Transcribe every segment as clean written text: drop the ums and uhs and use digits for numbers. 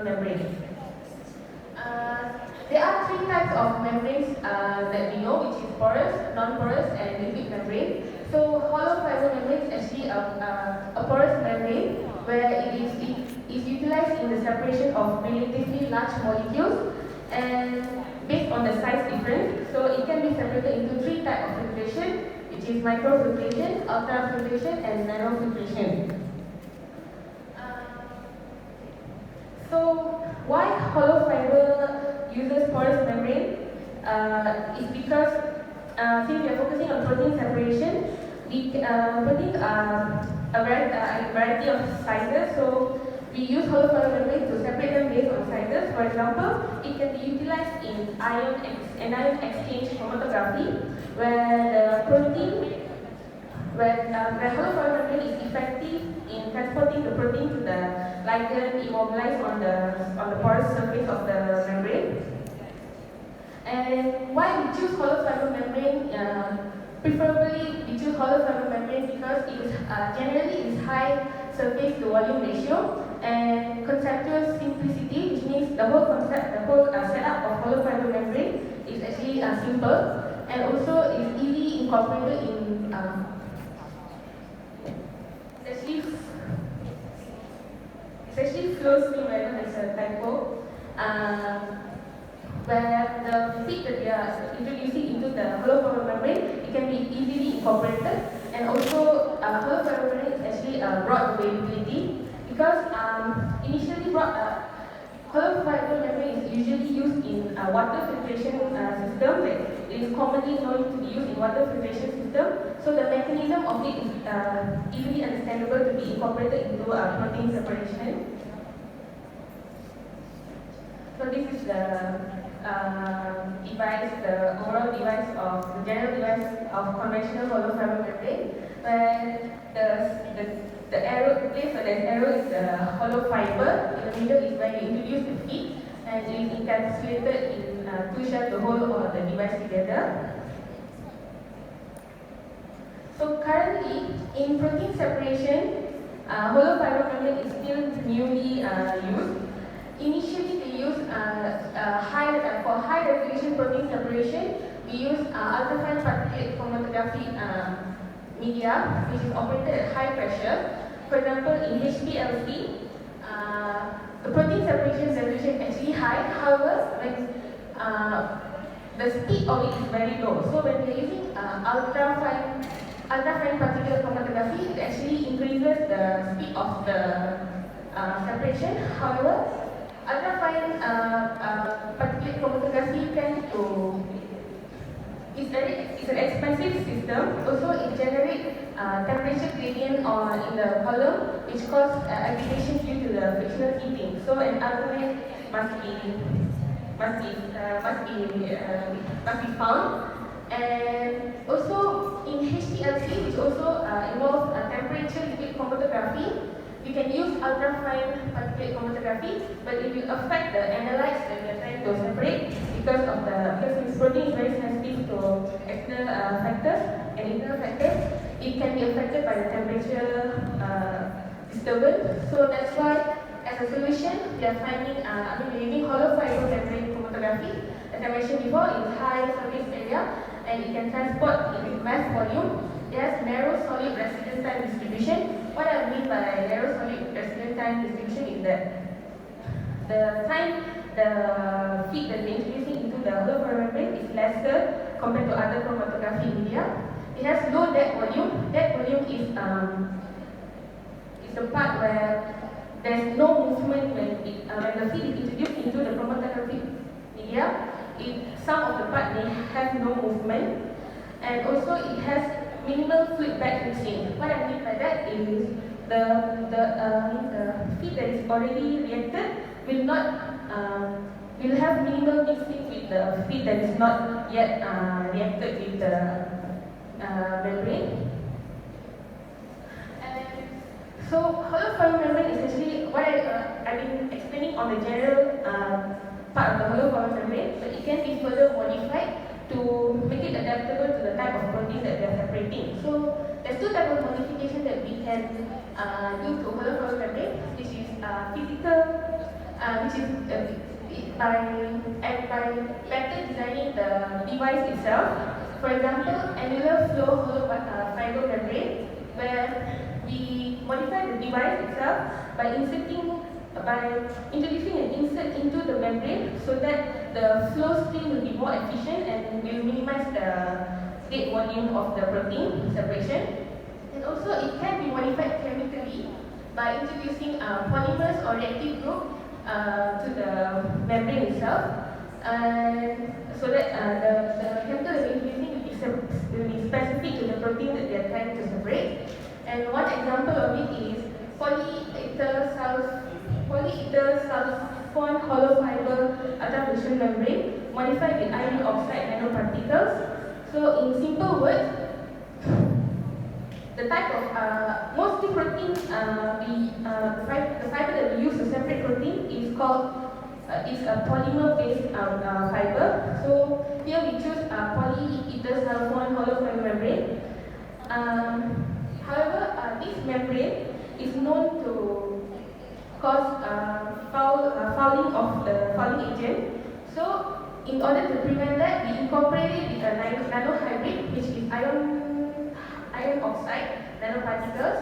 membrane. There are three types of membranes that we know, which is porous, non-porous, and liquid membrane. So hollow fiber membrane is actually a porous membrane where it is utilized in the separation of relatively large molecules and based on the size difference. So it can be separated into three types of filtration, which is microfiltration, ultrafiltration, and nanofiltration. So why hollow fiber uses porous membrane? Is because since we are focusing on protein separation, proteins are a variety of sizes. So we use hollow fiber membrane to separate them based on sizes. For example, it can be utilized in anion exchange chromatography, where the protein where hollow fiber membrane is effective in transporting the protein to the ligand immobilized on the porous surface of the membrane. And why we choose hollow fiber membrane? Preferably, we choose hollow fiber membrane because it is generally is high surface to volume ratio and conceptual simplicity, which means the whole setup of hollow fiber membrane is actually simple and also is easily incorporated in it's actually flow stream rather than a typo, where the feed that we are introducing into the hollow fiber membrane, it can be easily incorporated, and also hollow fiber membrane is actually a broad availability because initially hollow fiber membrane is usually used in water filtration system. Like it is commonly known to be used in water filtration system. So the mechanism of it is easily understandable to be incorporated into protein separation. So this is the device, the overall device of the general device of conventional hollow fiber membrane, where the arrow, the place where the arrow is the hollow fiber. In the middle is where you introduce the feed, and it is encapsulated in two shells to hold all the device together. So currently, in protein separation, hollow fiber membrane is still newly used. Initially, they use for high resolution protein separation, we use ultrafine particulate chromatography media, which is operated at high pressure. For example, in HPLC, the protein separation resolution is actually high. However, when the speed of it is very low. So when we are using ultrafine particulate chromatography, it actually increases the speed of the separation. However, ultrafine particulate chromatography tends to it's an expensive system. Also, it generates temperature gradient in the column, which causes agitation due to the frictional heating. So an alternate must be found. And also in HPLC, which also involves temperature liquid chromatography, we can use ultrafine particulate chromatography, but it will affect the analytes that we are trying to separate because this protein is very sensitive to external factors and internal factors. It can be affected by the temperature disturbance. So that's why, as a solution, we are we're using hollow fiber membrane chromatography. As I mentioned before, it's high surface area and it can transport with mass volume. It has narrow solid residence time distribution. What I mean by narrow solid residence time distribution is that the feed that we're introducing into the hollow fiber membrane is lesser compared to other chromatography media. It has low dead volume. Dead volume is the part where there's no movement when the feed is introduced into the chromatography media. Some of the part may have no movement, and also it has minimal fluid bed mixing. What I mean by that is the feed that is already reacted will have minimal mixing with the feed that is not yet reacted with the membrane. And so hollow fiber membrane is actually what I've been explaining on the general part of the hollow fiber membrane, but it can be further modified to make it adaptable to the type of protein that we are separating. So there's two types of modification that we can do to hollow fiber membrane, which is physical which is by better designing the device itself. For example, annular flow hollow fiber membrane, where we modify the device itself by introducing an insert into the membrane so that the flow stream will be more efficient and will minimize the gate volume of the protein separation. And also, it can be modified chemically by introducing polymers or reactive group to the membrane itself, so that the chemical that we're introducing will be specific to the protein that they're trying to separate. And one example of it is polyether sulfone hollow fiber ultrafiltration membrane modified with iron oxide nanoparticles. So in simple words, the type of mostly protein, the fiber that we use to separate protein is a polymer-based fiber. So here we choose polyether sulfone hollow fiber membrane. However, this membrane is known to cause fouling of the fouling agent. So in order to prevent that, we incorporate it with a nanohybrid, which is iron oxide nanoparticles,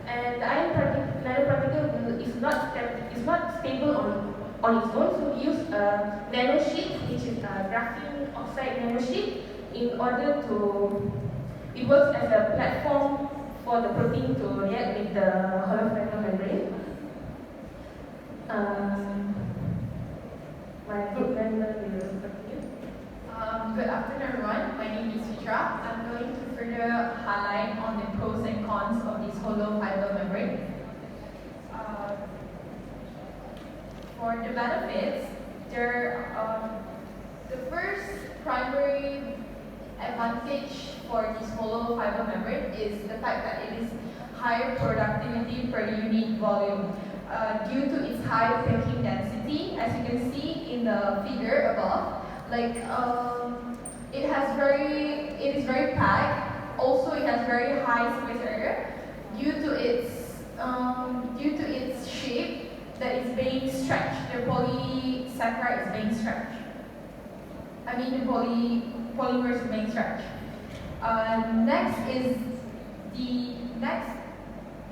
and the nanoparticle is not stable on its own, so we use a nanosheet, which is a graphene oxide nanosheet, in order to, it works as a platform for the protein to react with the hollow fiber membrane. My group member will continue. Good afternoon, everyone. My name is Fitra. I'm going to further highlight on the pros and cons of this hollow fiber membrane. For the benefits, the first primary advantage for this hollow fiber membrane is the fact that it is higher productivity per unit volume. Due to its high packing density, as you can see in the figure above, it is very packed. Also, it has very high surface area due to its shape that is being stretched. The polysaccharide is being stretched. I mean, the polymer is being stretched.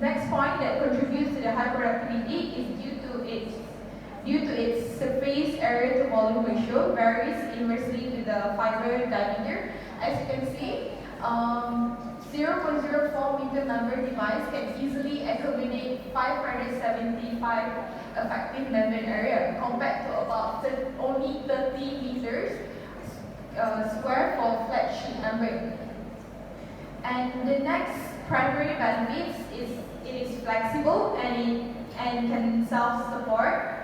Next point that contributes to the high productivity is due to its surface area to volume ratio varies inversely to the fiber diameter. As you can see, 0.04 meter membrane device can easily accommodate 575 effective membrane area compared to about only 30 meters square for flat sheet membrane. And the next primary benefits is it is flexible and can self-support.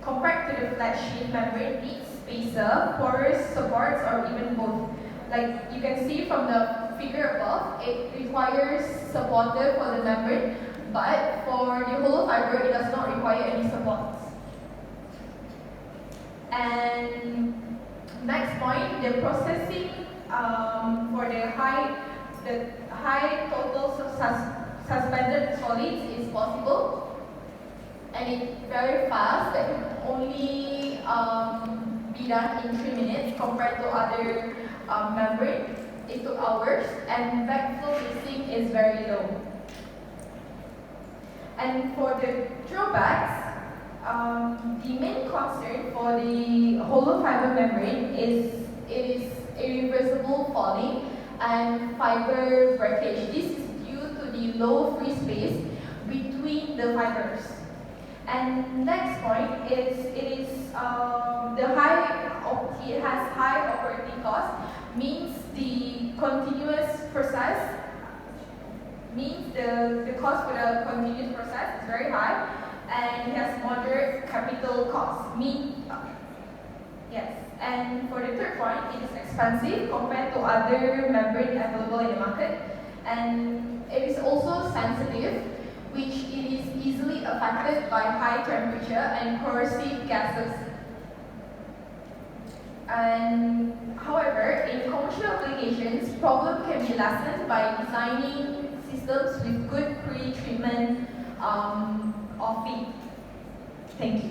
Compared to the flat sheet membrane, needs spacer, porous supports, or even both. Like you can see from the figure above, it requires supporter for the membrane, but for the hollow fiber, it does not require any supports. And next point, the processing for the high total suspended solids is possible, and it's very fast. That can only be done in 3 minutes compared to other membrane. It took hours, and backflow mixing is very low. And for the drawbacks, the main concern for the hollow fiber membrane is it is irreversible falling and fiber breakage. This is due to the low free space between the fibers. And next point is it has high operating cost, means the cost for the continuous process is very high, and it has moderate capital cost. Yes. And for the third point, it is expensive compared to other membrane available in the market, and it is also sensitive, which it is easily affected by high temperature and corrosive gases. And however, in commercial applications, problem can be lessened by designing systems with good pre-treatment of feed. Thank you.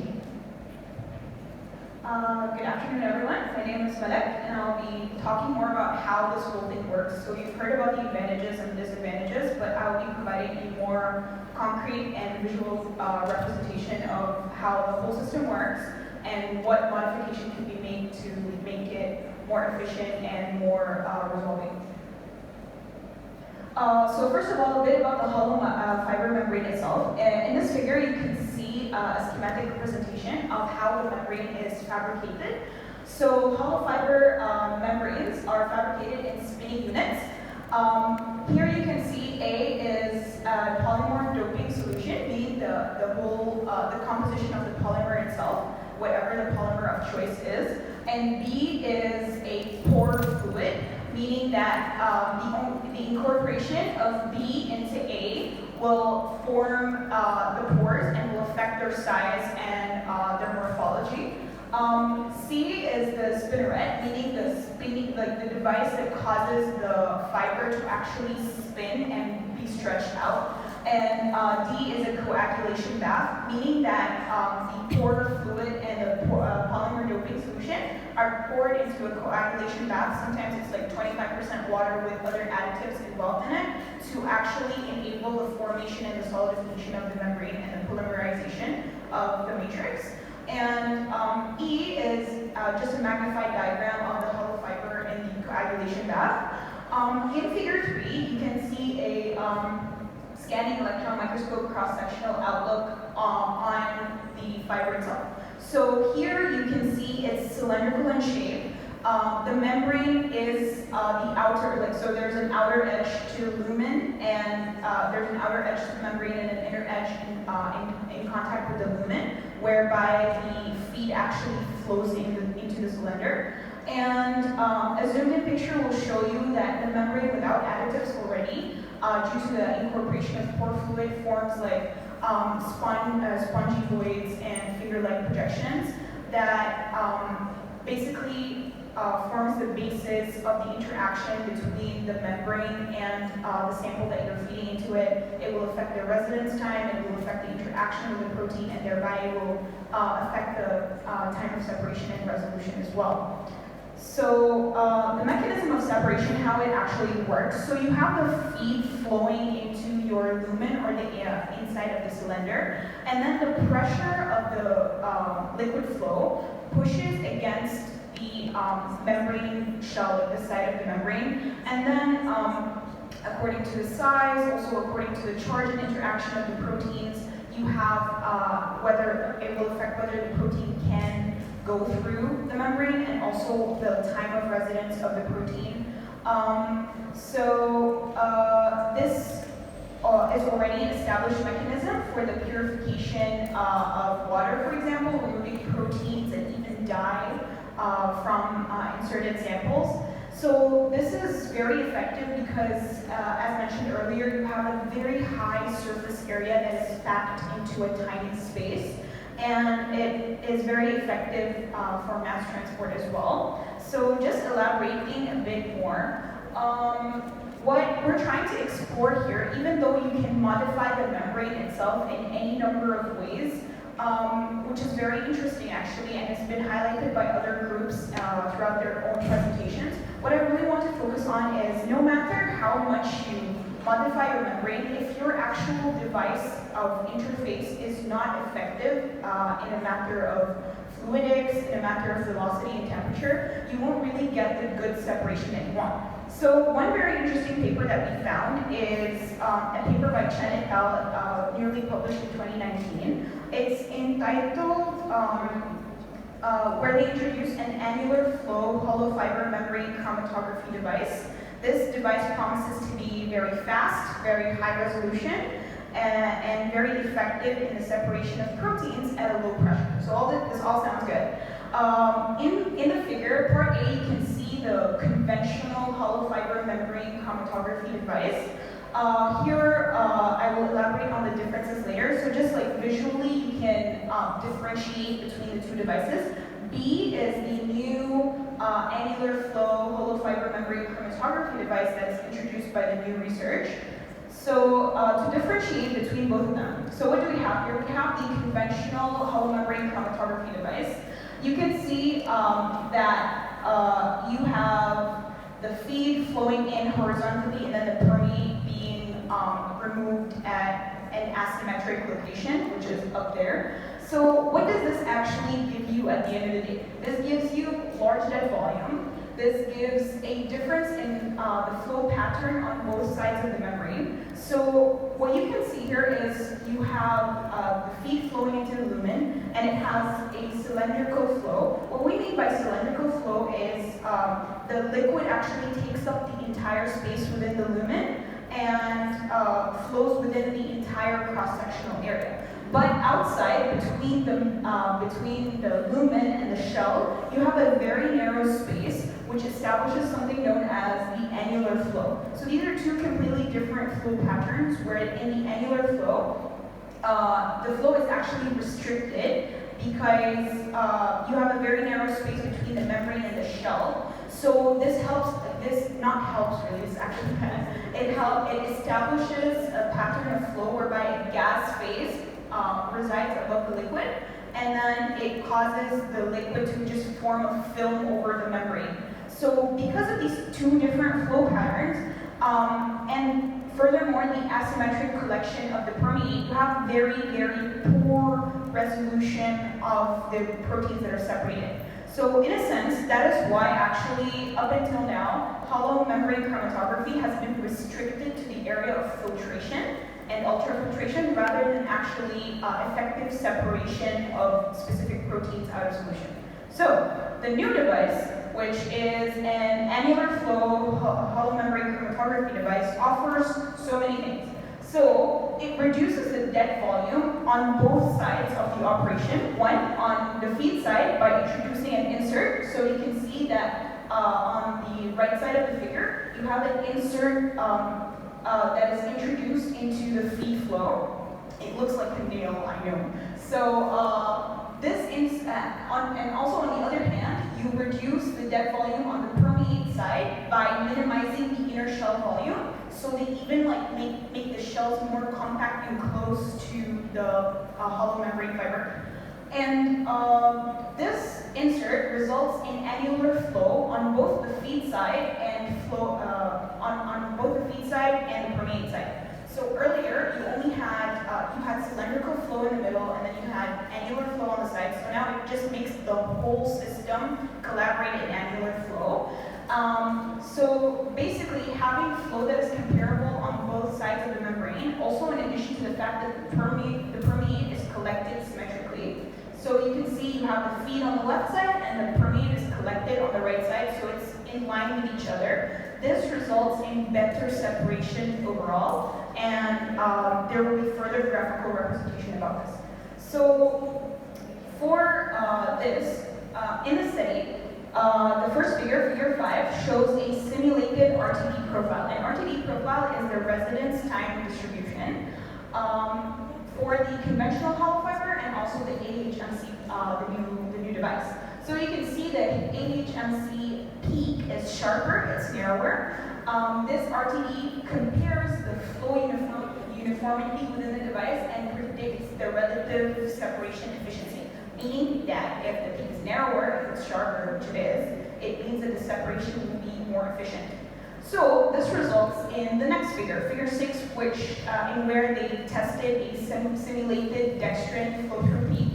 Good afternoon, everyone. My name is Malek, and I'll be talking more about how this whole thing works. So you've heard about the advantages and disadvantages, but I'll be providing a more concrete and visual representation of how the whole system works and what modification can be made to make it more efficient and more resolving. So first of all, a bit about the hollow fiber membrane itself. In this figure, you can see a schematic representation of how the membrane is fabricated. So hollow fiber membranes are fabricated in spinning units. Here you can see A is a polymer doping solution, meaning the composition of the polymer itself, whatever the polymer of choice is. And B is a pore fluid, meaning that the incorporation of B into A will form the pores and will affect their size and their morphology. C is the spinneret, meaning the device that causes the fiber to actually spin and be stretched out. And D is a coagulation bath, meaning that the pore fluid and the polymer doping solution are poured into a coagulation bath. Sometimes it's like 25% water with other additives involved in it to actually enable the formation and the solidification of the membrane and the polymerization of the matrix. And E is just a magnified diagram of the hollow fiber in the coagulation bath. In figure 3, you can see a scanning electron microscope cross-sectional outlook on the fiber itself. So here you can see it's cylindrical in shape. The membrane is the outer, so there's an outer edge to the lumen, and there's an outer edge to the membrane and an inner edge in contact with the lumen, whereby the feed actually flows into the cylinder. And a zoomed-in picture will show you that the membrane without additives already, due to the incorporation of pore fluid, forms like spongy voids and finger-like projections that basically forms the basis of the interaction between the membrane and the sample that you're feeding into it. It will affect the residence time, it will affect the interaction with the protein, and thereby it will affect the time of separation and resolution as well. So the mechanism of separation, how it actually works. So you have the feed flowing into your lumen or the inside of the cylinder, and then the pressure of the liquid flow pushes against the membrane shell, like the side of the membrane, and then according to the size, also according to the charge and interaction of the proteins, you have whether it will affect whether the protein can go through the membrane and also the time of residence of the protein. This is already an established mechanism for the purification of water, for example, removing proteins and even dye from inserted samples. So this is very effective because, as mentioned earlier, you have a very high surface area that is packed into a tiny space, and it is very effective for mass transport as well. So just elaborating a bit more, what we're trying to explore here, even though you can modify the membrane itself in any number of ways, which is very interesting actually, and it's been highlighted by other groups throughout their own presentations. What I really want to focus on is no matter how much you modify your membrane, if your actual device of interface is not effective in a matter of fluidics, in a matter of velocity and temperature, you won't really get the good separation that you want. So one very interesting paper that we found is a paper by Chen et al., newly published in 2019. It's entitled where they introduced an annular flow hollow fiber membrane chromatography device. This device promises to be very fast, very high resolution, and very effective in the separation of proteins at a low pressure. So this all sounds good. In the figure, part A, you can see the conventional hollow fiber membrane chromatography device. Here, I will elaborate on the differences later. So just like visually, you can differentiate between the two devices. B is the new annular flow hollow fiber membrane chromatography device that is introduced by the new research. So to differentiate between both of them, so what do we have here? We have the conventional hollow membrane chromatography device. You can see that you have the feed flowing in horizontally and then the permeate being removed at an asymmetric location, which is up there. So what does this actually give you at the end of the day? This gives you large dead volume. This gives a difference in the flow pattern on both sides of the membrane. So what you can see here is you have the feed flowing into the lumen, and it has a cylindrical flow. What we mean by cylindrical flow is the liquid actually takes up the entire space within the lumen and flows within the entire cross-sectional area. But outside, between the lumen and the shell, you have a very narrow space which establishes something known as the annular flow. So these are two completely different flow patterns, where in the annular flow, the flow is actually restricted because you have a very narrow space between the membrane and the shell. So this actually it establishes a pattern of flow whereby a gas phase resides above the liquid, and then it causes the liquid to just form a film over the membrane. So because of these two different flow patterns, and furthermore the asymmetric collection of the permeate, you have very, very poor resolution of the proteins that are separated. So in a sense, that is why actually up until now, hollow membrane chromatography has been restricted to the area of filtration and ultrafiltration rather than actually effective separation of specific proteins out of solution. So the new device, which is an annular flow hollow membrane chromatography device, offers so many things. So it reduces the dead volume on both sides of the operation. One, on the feed side by introducing an insert. So you can see that on the right side of the figure, you have an insert that is introduced into the feed flow. It looks like a nail, I know. So and also on the other hand, you reduce the dead volume on the permeate side by minimizing the inner shell volume. So they even make the shells more compact and close to the hollow membrane fiber. And this insert results in annular flow on both the feed side and flow on both the feed side and the permeate side. So earlier you only had you had cylindrical flow in the middle, and then you had annular flow on the sides. So now it just makes the whole system collaborate in annular flow. So basically, having flow that is comparable on both sides of the membrane, also in addition to the fact that the permeate is collected symmetrically. So you can see you have the feed on the left side and the permeate is collected on the right side, so it's in line with each other. This results in better separation overall, and there will be further graphical representation about this. So for this, in the study, the first figure, figure 5, shows a simulated RTD profile. An RTD profile is the residence time distribution for the conventional hollow fiber and also the AHMC, the new device. So you can see that AHMC peak is sharper, it's narrower. This RTD compares the flow uniformity within the device and predicts the relative separation efficiency, meaning that if the peak is narrower, if it's sharper, which it is, it means that the separation will be more efficient. So this results in the next figure, figure 6, which in where they tested a simulated dextrin flow-through peak.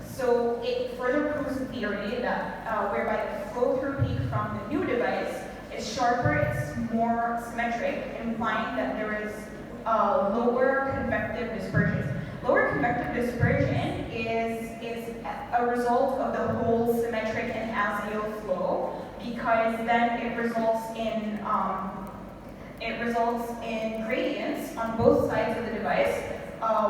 So it further proves the theory that whereby the flow-through peak from the new device is sharper, it's more symmetric, implying that there is lower convective dispersion. Lower convective dispersion is a result of the whole symmetric and axial flow, because then it results in gradients on both sides of the device,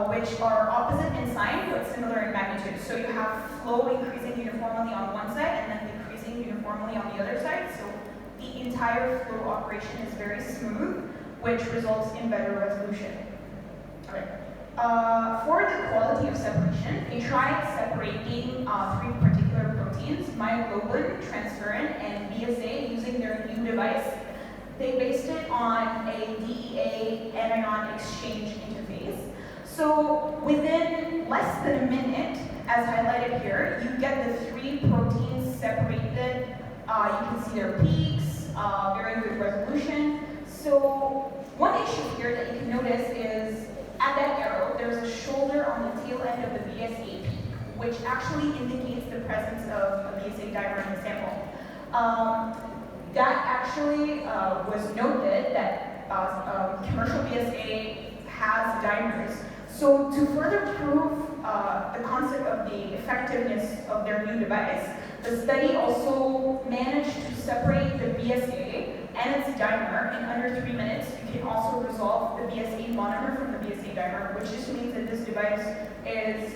which are opposite in sign but similar in magnitude. So you have flow increasing uniformly on one side and then decreasing uniformly on the other side. So the entire flow operation is very smooth, which results in better resolution. All right. For the quality of separation, they tried separating 3 particular proteins, myoglobin, transferrin, and BSA, using their new device. they based it on a DEA anion exchange interface. So within less than a minute, as highlighted here, you get the 3 proteins separated. You can see their peaks, very good resolution. So one issue here that you can notice is at that arrow, there's a shoulder on the tail end of the BSA peak, which actually indicates the presence of a BSA dimer in the sample. That actually was noted that commercial BSA has dimers. So to further prove the concept of the effectiveness of their new device, the study also managed to separate the BSA and its dimer in under 3 minutes. You can also resolve the BSA monomer from the BSA dimer, which just means that this device is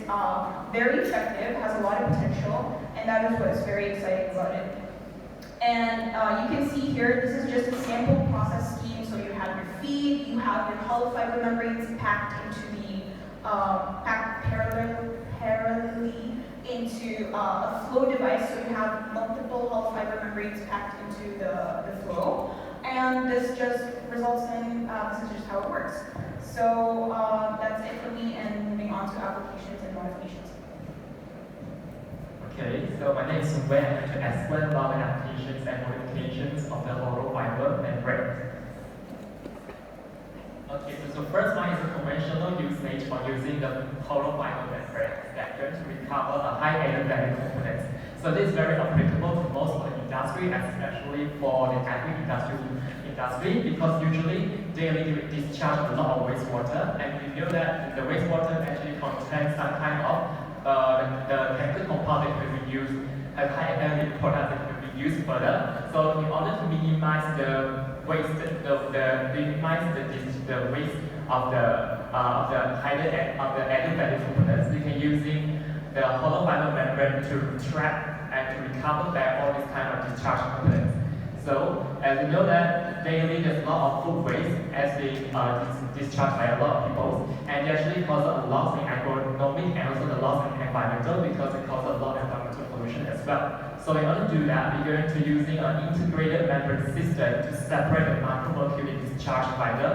very effective, has a lot of potential, and that is what is very exciting about it. And you can see here, this is just a sample process scheme. So you have your feed, you have your hollow fiber membranes packed into the packed parallelly into a flow device. So you have multiple hollow fiber membranes packed into the flow, and this just results in this is just how it works. So that's it for me, and moving on to applications and modifications. Okay, so my name is Sung Wei. I'm going to explain about the applications and modifications of the hollow fiber membrane. Okay, so first one is a conventional usage for using the hollow fiber membrane that's going to recover a high added value components. So this is very applicable to most of the industry, especially for the agri-industry, because usually daily discharge a lot of wastewater, and we know that the wastewater actually contains some kind of the chemical compound that can be used, have high value products that can be used further. So in order to minimize the waste, the waste of the added value components, we can using the hollow fiber membrane to trap and to recover back all these kind of discharge components. So as we know that daily there's a lot of food waste as being discharged by a lot of people, and it actually causes a loss in agronomic and also the loss in environmental, because it causes a lot of environmental pollution as well. So in order to do that, we're going to using an integrated membrane system to separate the macromolecule discharged by the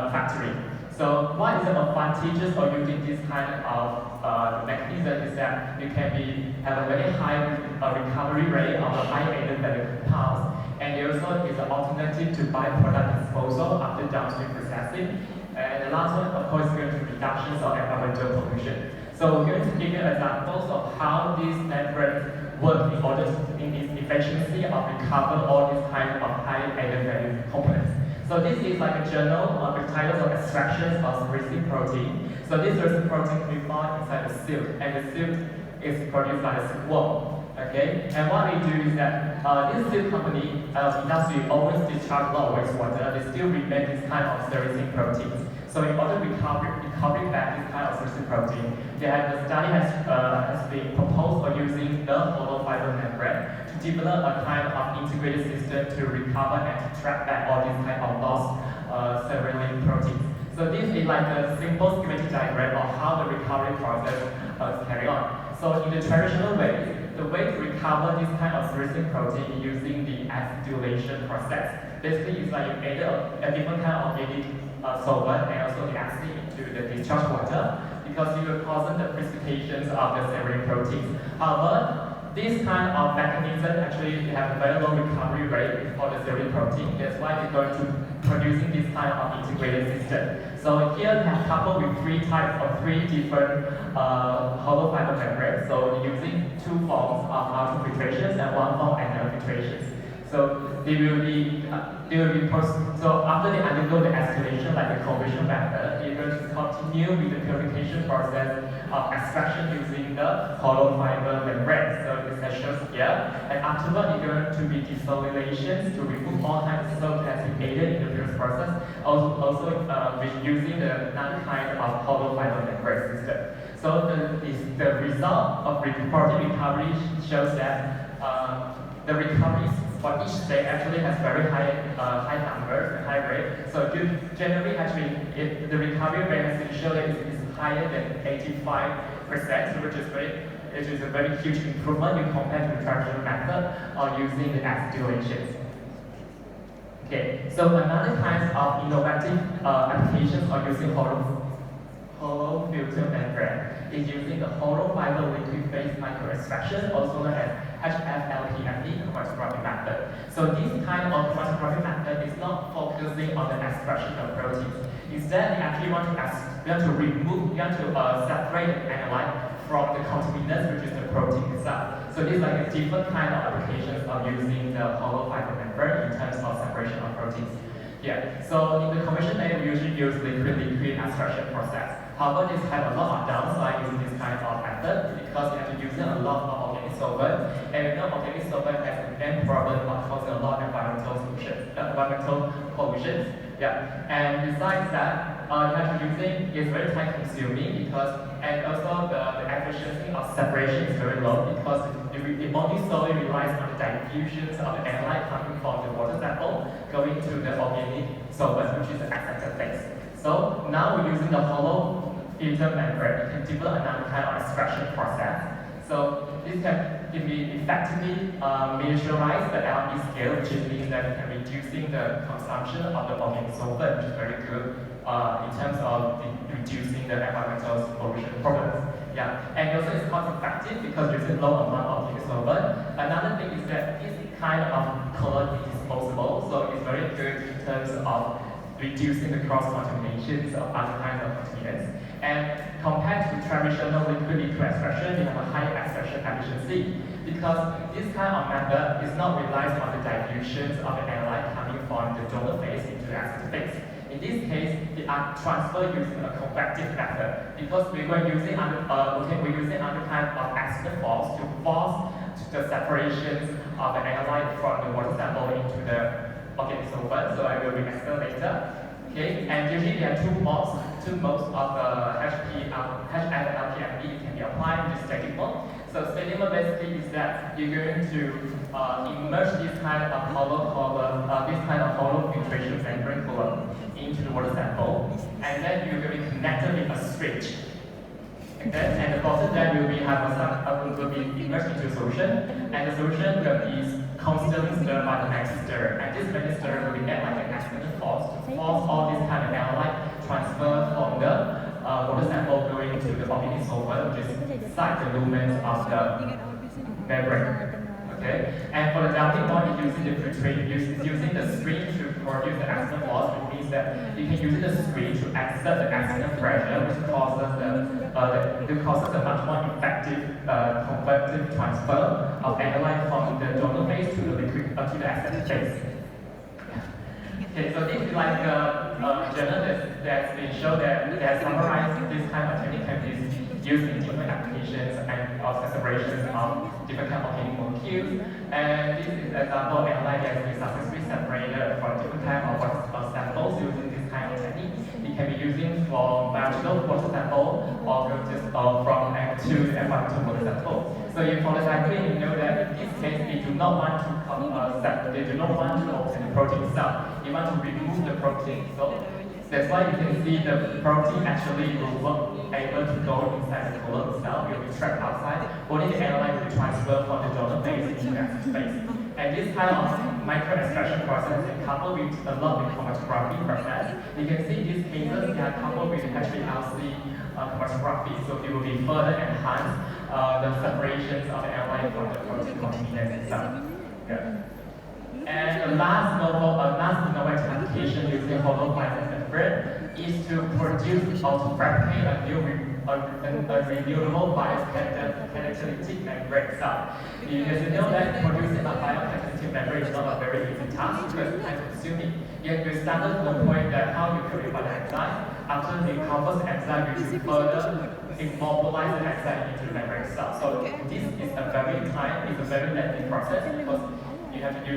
factory. So what is the advantages of using this kind of mechanism is that you can have a very high recovery rate of the high added value compounds, and it also is an alternative to byproduct disposal after downstream processing. And the last one, of course, is going to be reductions of environmental pollution. So we're going to give you examples of how these membranes work in order to in its efficiency of recover all these kind of high added value components. So this is like a journal with titles of extractions of resin protein. So this resin protein can be found inside the silk, and the silk is produced by the silkworm. Okay, and what we do is that this silk company industry always discharge a lot of wastewater. They still remain this kind of sericin proteins. So in order to recover back this kind of sericin protein, the study has been proposed for using the hollow fiber membrane to develop a kind of integrated system to recover and to track back all these kind of lost sericin proteins. So this is like a simple schematic diagram of how the recovery process is carried on. So in the traditional way, the way to recover this kind of sericin protein is using the acidulation process. Basically, it's like you add a different kind of organic solvent and also the acid into the discharge water, because you will cause the precipitations of the serine proteins. However, this kind of mechanism actually have a very low recovery rate for the serine protein. That's why they're going to producing this kind of integrated system. So here we have coupled with three different hollow fiber membranes. So using 2 forms of ultrafiltrations and 1 form of nanofiltrations. So they will be so after they undergo the activation like the conversion method, you're going to continue with the purification process of extraction using the hollow fiber membrane. So this is shown here. And afterward, you're going to be desulfidation to remove all kinds of salt that's aided in the purifying process. Also with using the non-kind of hollow fiber membrane system. So the result of reported recovery shows that the recoveries for each state actually has very high numbers and high rate. So generally, actually, if the recovery rate has been shown that it is higher than 85%, which is a very huge improvement when compared to the traditional method of using the acidulations. Okay, so another kind of innovative applications are using hollow filter membrane is using the hollow fiber liquid phase microextraction, also known as HFLPME chromatography method. So this kind of chromatography method is not focusing on the extraction of proteins. Instead, we actually want to separate the analyte from the contaminants, which is the protein itself. So this is like a different kind of applications of using the hollow fiber membrane in terms of separation of proteins. Yeah. So in the conventional way, we usually use liquid extraction process. However, this has a lot of downside using this kind of method because you have to use a lot of organic solvent, and we know organic solvent has the main problem of causing a lot of environmental pollution. Yeah. And besides that, you have to use it's very time consuming and also the efficiency of separation is very low because it only solely relies on the diffusions of the analyte coming from the water sample going to the organic solvent, which is the accepted phase. So now we're using the hollow filter membrane. You can develop another kind of extraction process. So this can be effectively miniaturize the LE scale, which means that it can reducing the consumption of the organic solvent, which is very good in terms of reducing the environmental pollution problems. Yeah, and also it's cost effective because there's a low amount of organic solvent. Another thing is that it's kind of color disposable, so it's very good in terms of reducing the cross-contaminations of other kinds of contaminants. And compared to traditional liquid extraction, we have a high extraction efficiency because this kind of method is not relies on the diffusions of the analyte coming from the donor phase into the accepted phase. In this case, they are transferred using a convective method because we're using other kind of accident force to force the separations of the analyte from the water sample into the organic solvent. So I will explain later. Okay, and usually there are two modes of the HFLPME can be applied in the static mode. So static mode basically is that you're going to immerse this kind of hollow filtration membrane column into the water sample, and then you're going to connect it with a switch. Okay, and the process then will be immersed into a solution, and the solution will be constantly stirred by the magnetic stirrer, and this magnetic stirrer will be add like an external force to force all this kind of analyte transfer from the water sample going to the organic solvent, which is inside the lumen of the membrane. Okay, and for the damping mode, using the screen to produce the external force, which means that you can use the screen to exert the external pressure, which causes a much more effective convective transfer of analyte from the donor phase to the liquid to the accepted phase. Okay, so this is like a journal that's been shown that summarized this kind of technique can be used in different applications and of separations of different kind of organic molecules. And this is an example of analyte that has been successfully separated from different type of samples using this kind of technique. It can be using from biological water sample or just from to environmental water sample. So in polycycline, you know that in this case they do not want to obtain the protein itself. They want to remove the protein. So that's why you can see the protein actually will able to go inside the column itself. It will be trapped outside. Only the analyte will transfer from the donor phase into the active phase. And this kind of micro-extraction process is coupled with a lot of chromatography process. You can see these cases they are coupled with HPLC chromatography, so it will be further enhance the separations of the analyte from the protein contaminants itself. Yeah. And the last innovative application using hollow fiber membrane is to produce or to fabricate a renewable biocatalytic membrane cell. You know that producing a biocatalytic membrane is not a very easy task because it's time consuming. Yet we started to the point that how you purify the enzyme. After the compost enzyme, you further immobilize the enzyme into the membrane cell. So this is a very lengthy process because you have to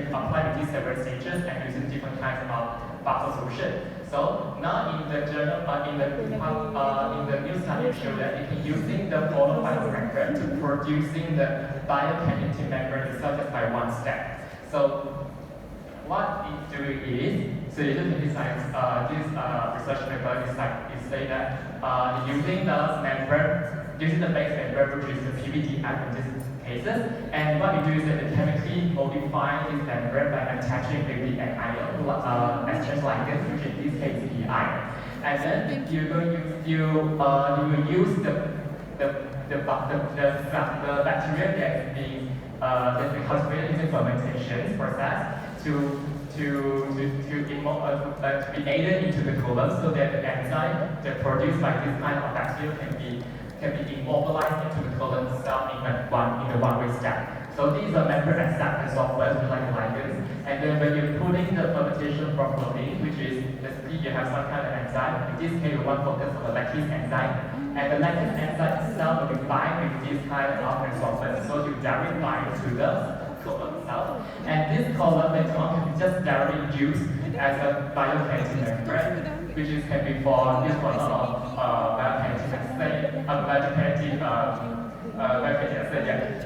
apply these several stages and using different kinds of buffer solution. So now in the journal, in the new study show that you can using the hollow fiber membrane to producing the biokinetic membrane itself just by one step. So what it's doing is, so you look at this research paper is say that using the membrane, using the base membrane, which is the PVDF in this cases. And what you do is that you chemically modify this membrane by attaching maybe an ion exchange ligand, which in this case is iron. And then you will use the bacteria that's being cultivated in the fermentation process to be aided into the column so that the enzyme that produced by this kind of bacteria can be immobilized into the column cell in the one-way step. So these are membrane acceptance software like ligands. And then when you're putting the fermentation properly, which is basically you have some kind of enzyme, in this case we want to focus on the lactase enzyme. And the lactase enzyme itself will be bind with this kind of resolvent. So you directly bind to the column itself. And this column later on can be just directly used as a biokinetic membrane, which is can be used for a lot of biokinetic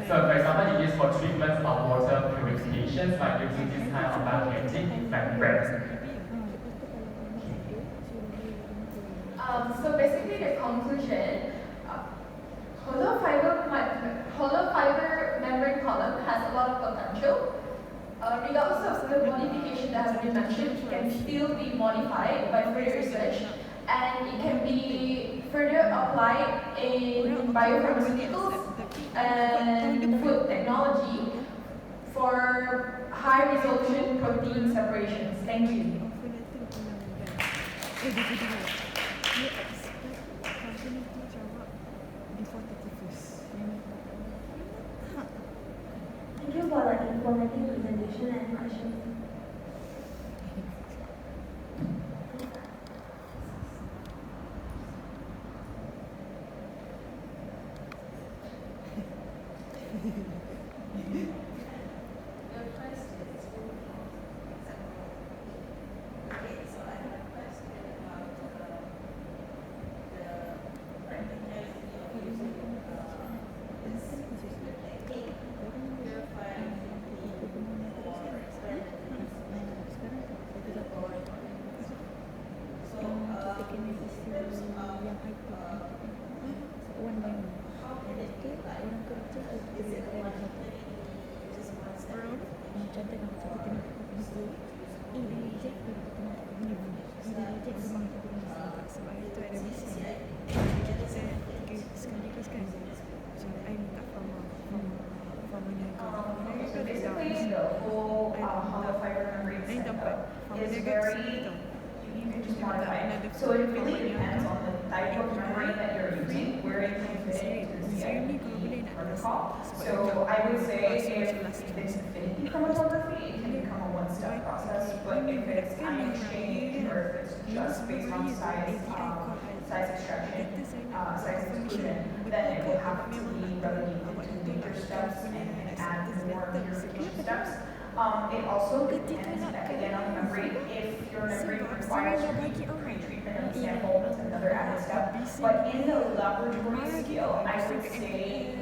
So for example, it is for treatment of water purification by using this kind of biokinetic membrane. So basically the conclusion, hollow fiber membrane column has a lot of potential. Regardless of the modification that has been mentioned, it can still be modified by further research, and it can be further applied in biopharmaceuticals and food technology for high resolution protein separations. Thank you. Thank you for the informative presentation and questions. So basically, the whole hollow fiber membrane setup is very, you can just modify it. So it really depends on the type of membrane that you're using, where it can fit into the CIP protocol. So I would say if it's affinity chromatography, it can become a one-step process. But if it's ion exchange or if it's just based on size extraction, size exclusion, then it will have to be relegated to later steps and add more purification steps. It also depends, again, on the membrane. If your membrane requires pre-treatment of the sample, that's another added step. But in the laboratory scale, I would say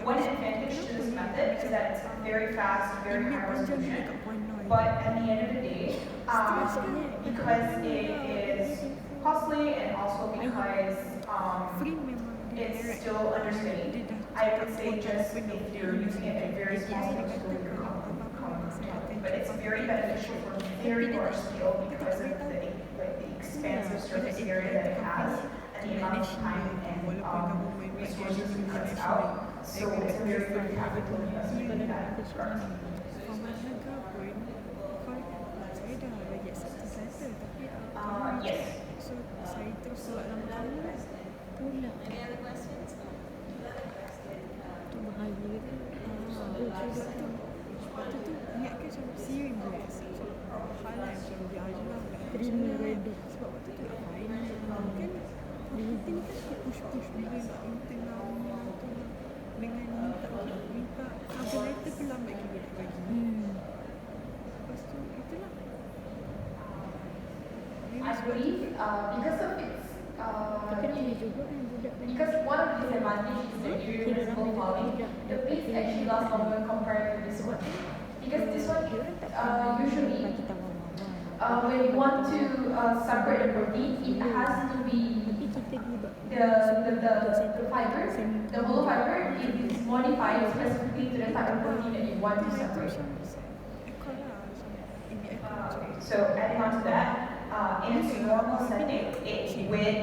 one advantage to this method is that it's very fast, very high resolution. But at the end of the day, because it is costly and also because it's still understudied, I would say just if you're using it at very small scale, you're but it's very beneficial for very large scale because of the expansive surface area that it has and the amount of time and resources it cuts out. So it's a very good capital investment in that regard. Yes. Any other questions? I believe because of its because one of the disadvantages is the irreversible fouling, the piece actually lasts longer compared to this one. Because this one usually when you want to separate the protein, it has to be the fibers, the hollow fiber, it is modified specifically to the type of protein that you want to separate. So adding on to that, in its normal setting, it would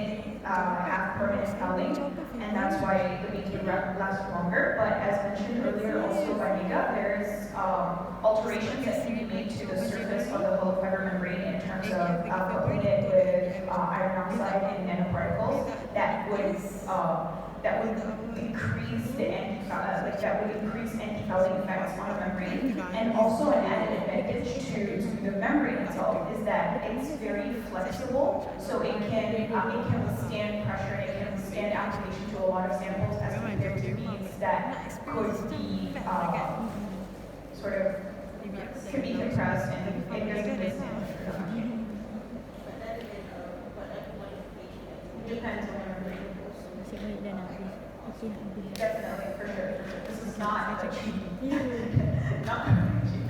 have permanent fouling, and that's why the beans would last longer. But as mentioned earlier also by Mega, there's alterations that can be made to the surface of the hollow fiber membrane in terms of coating it with iron oxide and nanoparticles that would increase the anti-fouling effects on the membrane. And also an added advantage to the membrane itself is that it's very flexible, so it can withstand pressure, it can withstand application to a lot of samples as compared to beads that could be could be compressed and it doesn't withstand pressure. Depends on the membrane. Definitely, for sure. This is not a cheat. Not cheat.